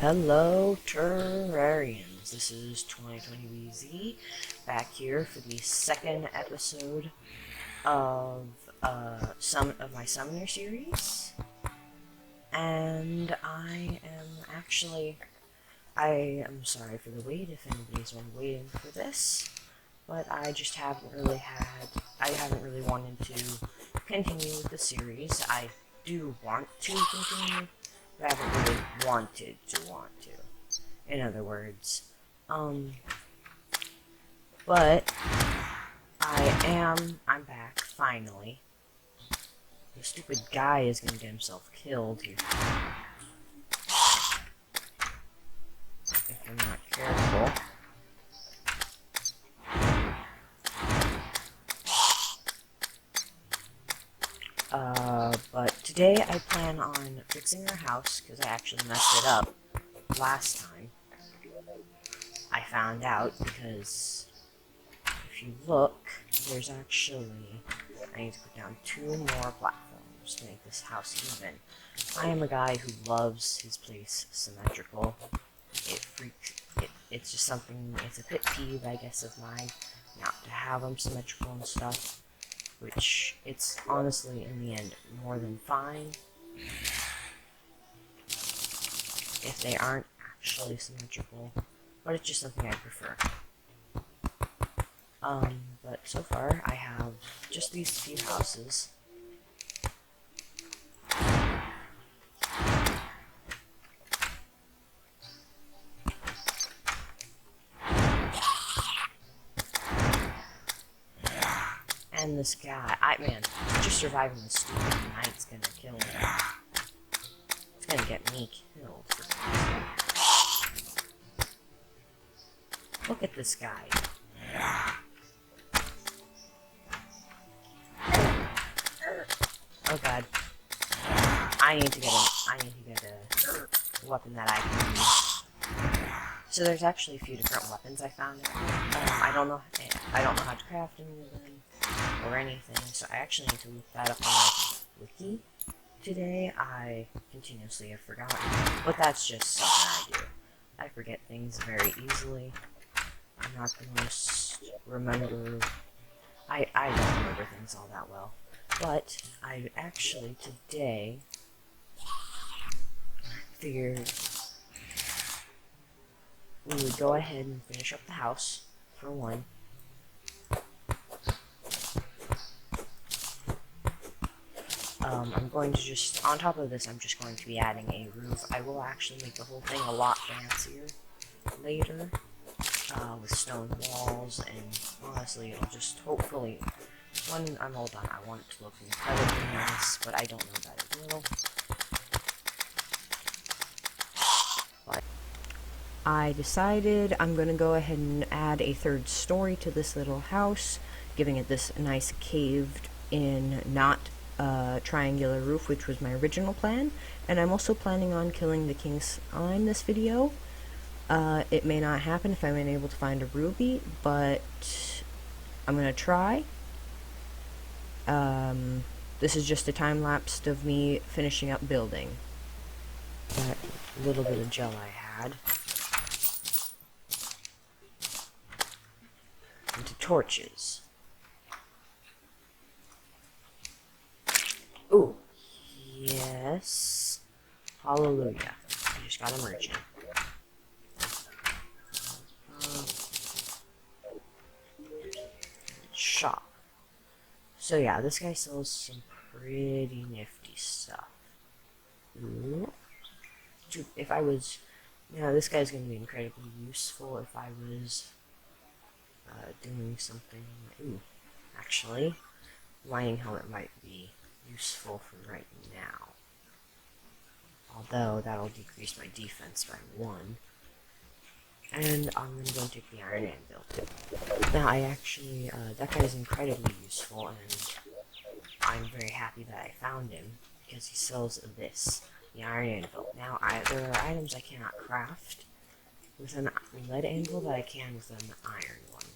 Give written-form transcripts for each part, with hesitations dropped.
Hello, Terrarians. This is 2020BZ back here for the second episode of my Summoner series, and I am sorry for the wait if anybody's been waiting for this, but I just haven't really wanted to continue with the series. I do want to continue. I haven't really wanted to in other words. But I'm back, finally. The stupid guy is gonna get himself killed here. If I'm not careful. But today I plan on fixing our house, because I actually messed it up last time. I found out because if you look, there's actually, I need to put down 2 more platforms to make this house even. I am a guy who loves his place symmetrical. It's just something, it's a pet peeve, I guess, of mine, not to have them symmetrical and stuff. Which, it's honestly, in the end, more than fine if they aren't actually symmetrical, but it's just something I prefer. But so far, I have just these few houses. And this guy, man, just surviving this stupid night's gonna kill me. It's gonna get me killed. Look at this guy. Oh god. I need to get a weapon that I can use. So there's actually a few different weapons I found. I don't know how to craft any of them or anything, so I actually need to look that up on my wiki today. I continuously have forgotten, but that's just something I do. I forget things very easily. I'm not the most I don't remember things all that well. But I actually today figured we would go ahead and finish up the house, for one. I'm going to just, on top of this, I'm just going to be adding a roof. I will actually make the whole thing a lot fancier later, with stone walls, and honestly, it'll just, hopefully, when I'm all done, I want it to look incredibly nice, but I don't know that it will. But I decided I'm going to go ahead and add a 3rd story to this little house, giving it this nice caved-in, not triangular roof, which was my original plan. And I'm also planning on killing the king's eye in this video. It may not happen if I'm unable to find a ruby, but I'm gonna try. This is just a time lapse of me finishing up building. That little bit of gel I had. Into torches. Ooh, yes. Hallelujah. I just got a merchant. Shop. So yeah, this guy sells some pretty nifty stuff. Ooh. Dude, if I was... Yeah, this guy's gonna be incredibly useful if I was doing something... Ooh, actually, mining helmet might be useful for right now. Although, that'll decrease my defense by 1. And I'm going to go take the iron anvil. Now, I actually, that guy is incredibly useful, and I'm very happy that I found him, because he sells this, the iron anvil. Now, there are items I cannot craft with an lead anvil that I can with an iron one.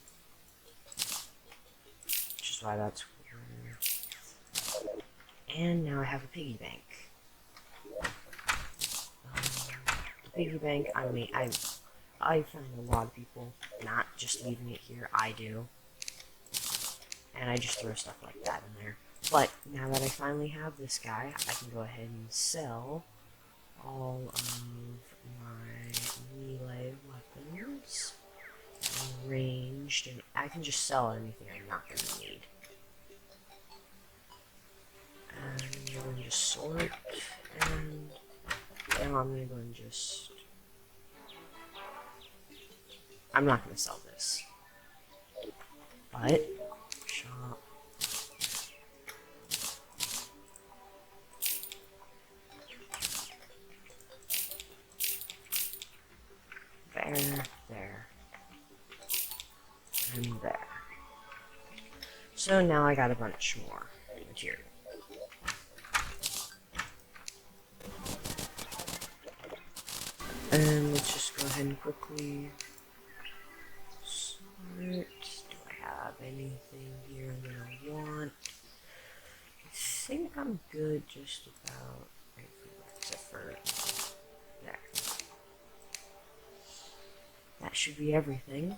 Which is why that's And now I have a piggy bank. The piggy bank. I find a lot of people not just leaving it here. I do. And I just throw stuff like that in there. But now that I finally have this guy, I can go ahead and sell all of my melee weapons and ranged, and I can just sell anything I'm not going to need. And I'm going to just sort, and now I'm going to go and just... I'm not going to sell this. But, shop. There, and there. So now I got a bunch more material. And let's just go ahead and quickly sort. Do I have anything here that I want? I think I'm good just about, except for there. That should be everything.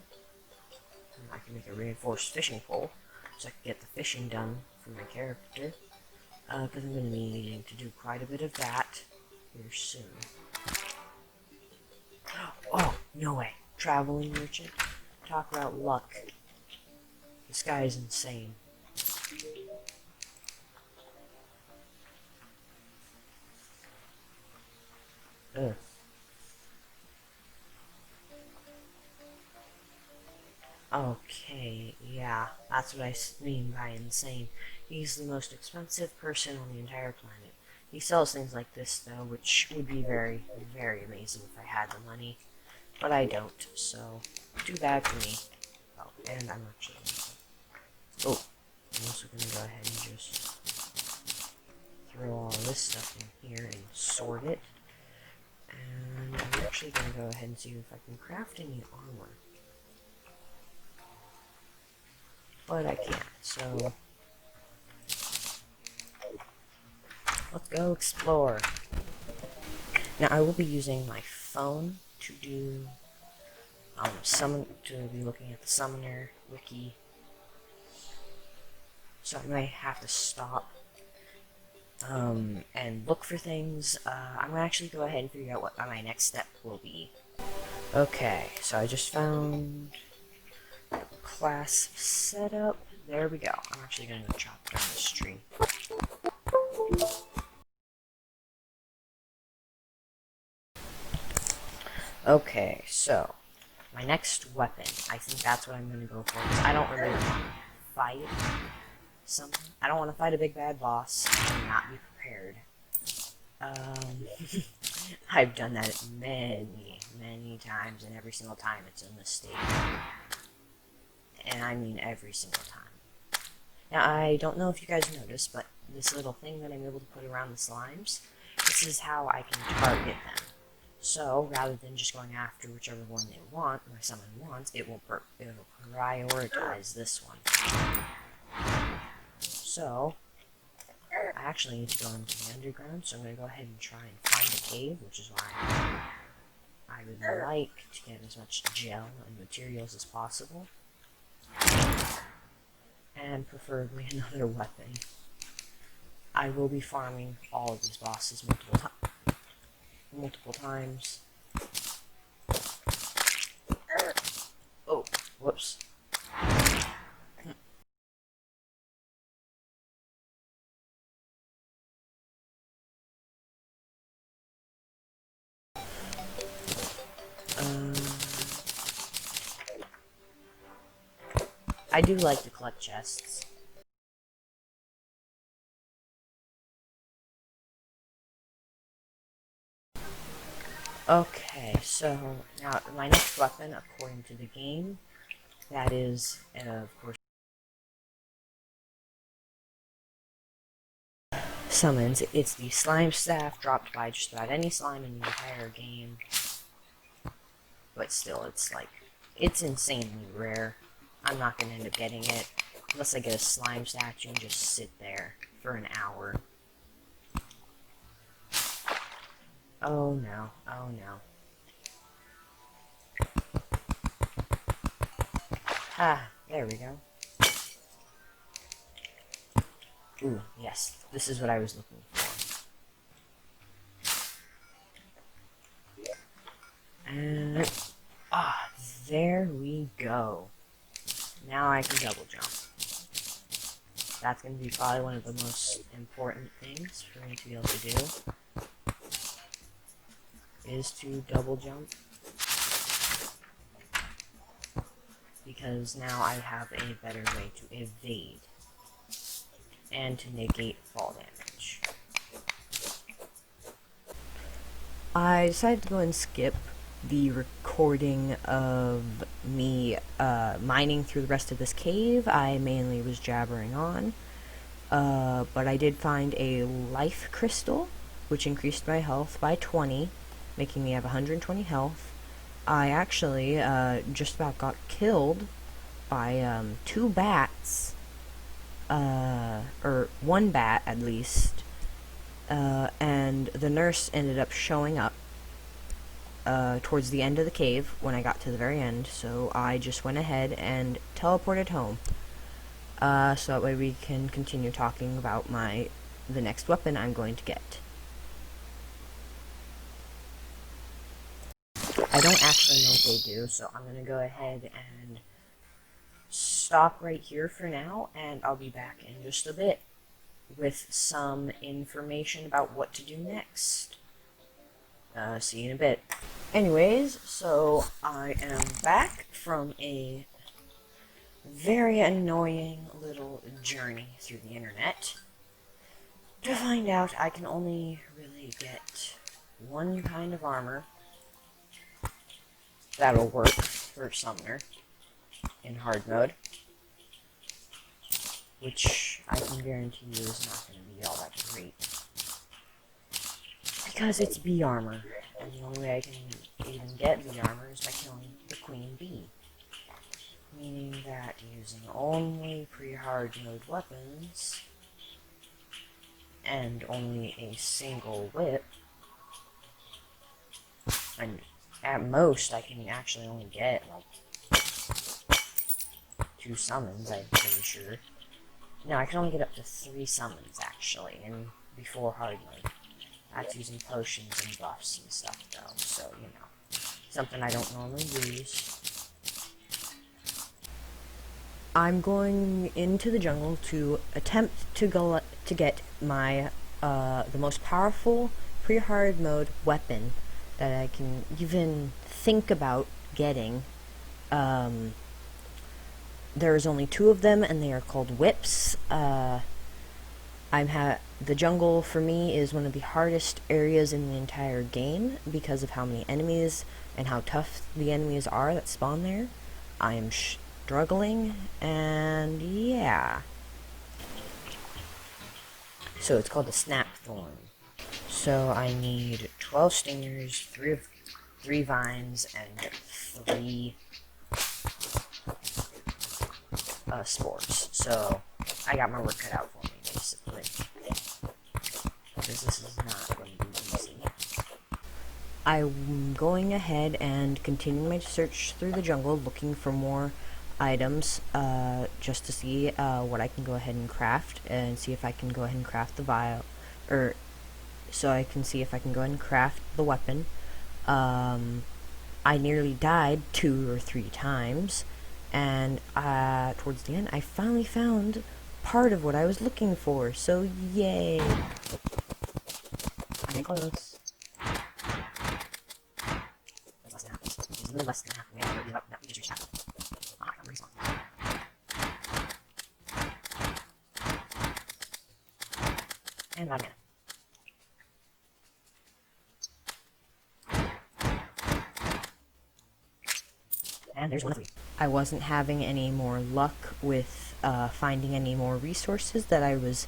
I can make a reinforced fishing pole, so I can get the fishing done for my character. Because I'm going to be needing to do quite a bit of that here soon. Oh, no way. Traveling merchant. Talk about luck. This guy is insane. Ugh. Okay, yeah, that's what I mean by insane. He's the most expensive person on the entire planet. He sells things like this, though, which would be very, very amazing if I had the money. But I don't, so too bad for me. Oh, and I'm actually gonna... Oh, I'm also gonna go ahead and just throw all this stuff in here and sort it. And I'm actually gonna go ahead and see if I can craft any armor. But I can't, so let's go explore. Now I will be using my phone to do to be looking at the Summoner wiki. So I might have to stop and look for things. I'm gonna actually go ahead and figure out what my next step will be. Okay, so I just found class setup. There we go. I'm actually going to chop down this tree. Okay, so my next weapon. I think that's what I'm going to go for. Because I don't really want to fight something. I don't want to fight a big bad boss and not be prepared. I've done that many times, and every single time it's a mistake. And I mean every single time. Now, I don't know if you guys noticed, but this little thing that I'm able to put around the slimes, this is how I can target them. So, rather than just going after whichever one they want, or someone wants, it will prioritize this one. So, I actually need to go into the underground, so I'm going to go ahead and try and find a cave, which is why I would like to get as much gel and materials as possible. And preferably another weapon. I will be farming all of these bosses multiple times. Oh, whoops. I do like to collect chests. Okay, so now my next weapon, according to the game, that is, of course, summons. It's the slime staff dropped by just about any slime in the entire game. But still, it's insanely rare. I'm not going to end up getting it unless I get a slime statue and just sit there for an hour. Oh no, oh no. Ah, there we go. Ooh, yes, this is what I was looking for. And, there we go. Now I can double jump. That's going to be probably one of the most important things for me to be able to do, is to double jump. Because now I have a better way to evade and to negate fall damage. I decided to go and skip the recording of me mining through the rest of this cave. I mainly was jabbering on, but I did find a life crystal, which increased my health by 20, making me have 120 health. I actually just about got killed by 2 bats, or 1 bat at least, and the nurse ended up showing up towards the end of the cave when I got to the very end, so I just went ahead and teleported home. So that way we can continue talking about the next weapon I'm going to get. I don't actually know what they do, so I'm going to go ahead and stop right here for now, and I'll be back in just a bit with some information about what to do next. See you in a bit. Anyways, so I am back from a very annoying little journey through the internet to find out I can only really get one kind of armor that'll work for Summoner in hard mode, which I can guarantee you is not going to be all that great, because it's bee armor, and the only way I can even get bee armor is by killing the queen bee, meaning that using only pre-hard mode weapons and only a single whip, and at most I can actually only get like 2 summons, I'm pretty sure. No, I can only get up to 3 summons actually, and before hard mode. That's using potions and buffs and stuff though, so you know, something I don't normally use. I'm going into the jungle to attempt to get my the most powerful pre-hard mode weapon that I can even think about getting. There's only 2 of them, and they are called whips. The jungle for me is one of the hardest areas in the entire game because of how many enemies and how tough the enemies are that spawn there. I am struggling, and yeah. So it's called the snap thorn. So I need 12 stingers, 3 vines, and 3 spores. So I got my work cut out for me, basically, because this is not going to be easy. I'm going ahead and continuing my search through the jungle, looking for more items, just to see what I can go ahead and craft, and see if I can go ahead and craft the vial, or so I can see if I can go ahead and craft the weapon. I nearly died 2 or 3 times, and towards the end I finally found part of what I was looking for, so yay! I'm close. That's less than half. It's really less than half. We have to give up. No, we just reached half. Ah, I'm respawn. And I'm in. And there's 1 of 3. I wasn't having any more luck with finding any more resources that I was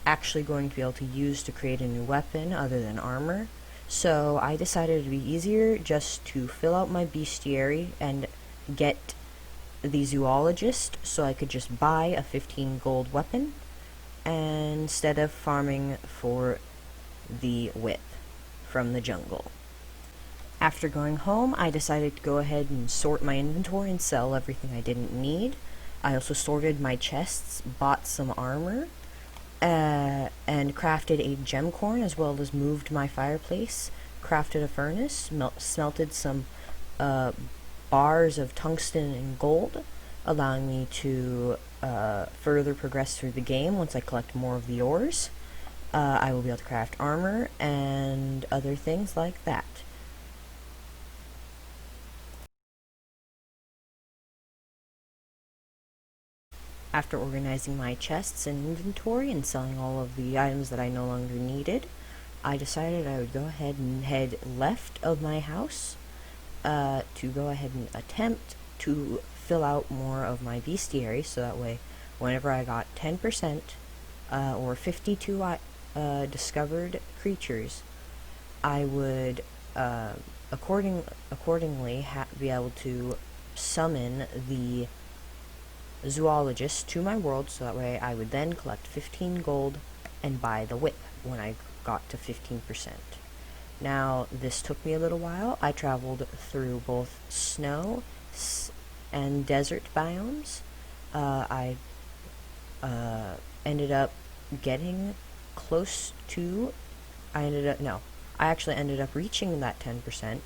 actually going to be able to use to create a new weapon other than armor. So I decided it would be easier just to fill out my bestiary and get the zoologist so I could just buy a 15 gold weapon instead of farming for the whip from the jungle. After going home, I decided to go ahead and sort my inventory and sell everything I didn't need. I also sorted my chests, bought some armor, and crafted a gem corn, as well as moved my fireplace, crafted a furnace, smelted some bars of tungsten and gold, allowing me to further progress through the game once I collect more of the ores. I will be able to craft armor and other things like that. After organizing my chests and inventory and selling all of the items that I no longer needed, I decided I would go ahead and head left of my house to go ahead and attempt to fill out more of my bestiary, so that way whenever I got 10% or 52 discovered creatures, I would accordingly be able to summon the zoologist to my world, so that way I would then collect 15 gold and buy the whip when I got to 15%. Now, this took me a little while. I traveled through both snow and desert biomes. I ended up getting close to... I actually ended up reaching that 10%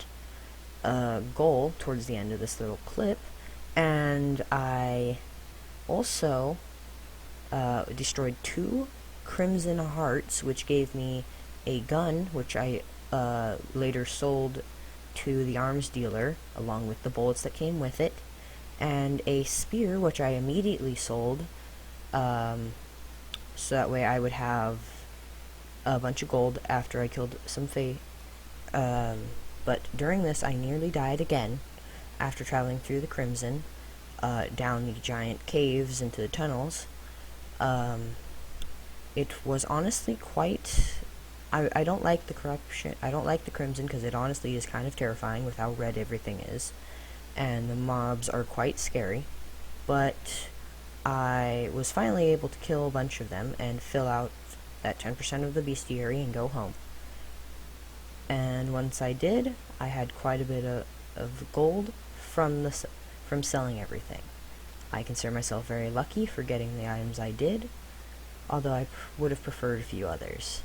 goal towards the end of this little clip, and I also destroyed 2 crimson hearts, which gave me a gun, which I later sold to the arms dealer, along with the bullets that came with it, and a spear, which I immediately sold, so that way I would have a bunch of gold after I killed some but during this I nearly died again, after traveling through the Crimson, down the giant caves into the tunnels. It was honestly quite... I don't like the corruption. I don't like the Crimson because it honestly is kind of terrifying with how red everything is, and the mobs are quite scary. But I was finally able to kill a bunch of them and fill out that 10% of the bestiary and go home. And once I did, I had quite a bit of gold from selling everything. I consider myself very lucky for getting the items I did, although I would have preferred a few others.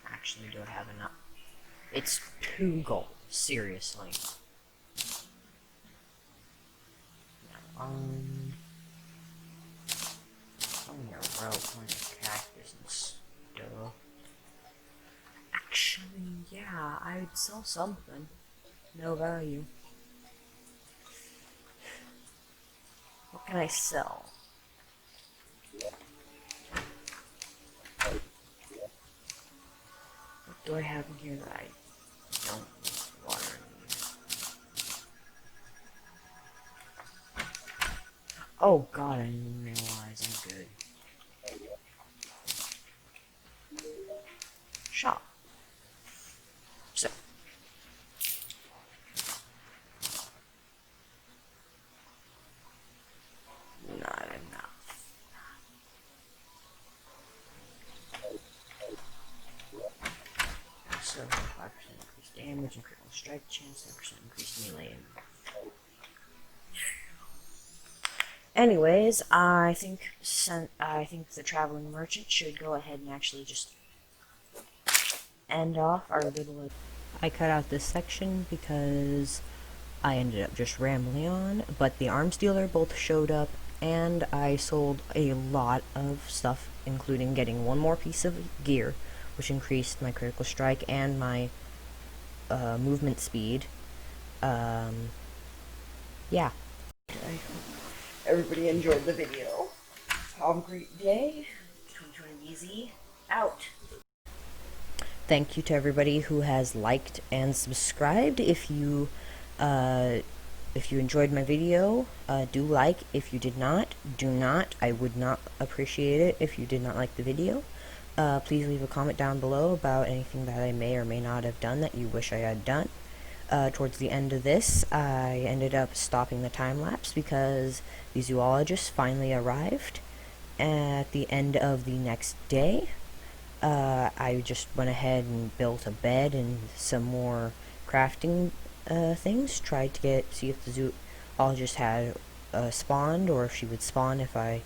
Actually, do I have enough? It's 2 gold, seriously. Some of your rope on your cactus and stuff. Actually, yeah, I'd sell something. No value. What can I sell? What do I have in here that I don't need water in? Oh god, I didn't realize I'm good. Shop. So. Not enough. So, 5% increased damage and critical strike chance, 10% increased melee. Anyways, I think the traveling merchant should go ahead and actually just end off our little... I cut out this section because I ended up just rambling on, but the arms dealer both showed up, and I sold a lot of stuff, including getting 1 more piece of gear, which increased my critical strike and my movement speed. Yeah. I hope everybody enjoyed the video. Have a great day. 2020 BZ out. Thank you to everybody who has liked and subscribed. If you If you enjoyed my video, do like. If you did not, do not. I would not appreciate it if you did not like the video. Please leave a comment down below about anything that I may or may not have done that you wish I had done. Towards the end of this, I ended up stopping the time-lapse because the zoologist finally arrived. At the end of the next day, I just went ahead and built a bed and some more crafting things. Tried to see if the zoologist had spawned, or if she would spawn if I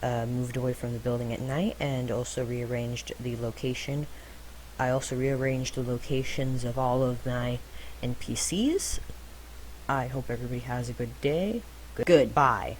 moved away from the building at night, and also rearranged the location. I also rearranged the locations of all of my NPCs. I hope everybody has a good day. Goodbye.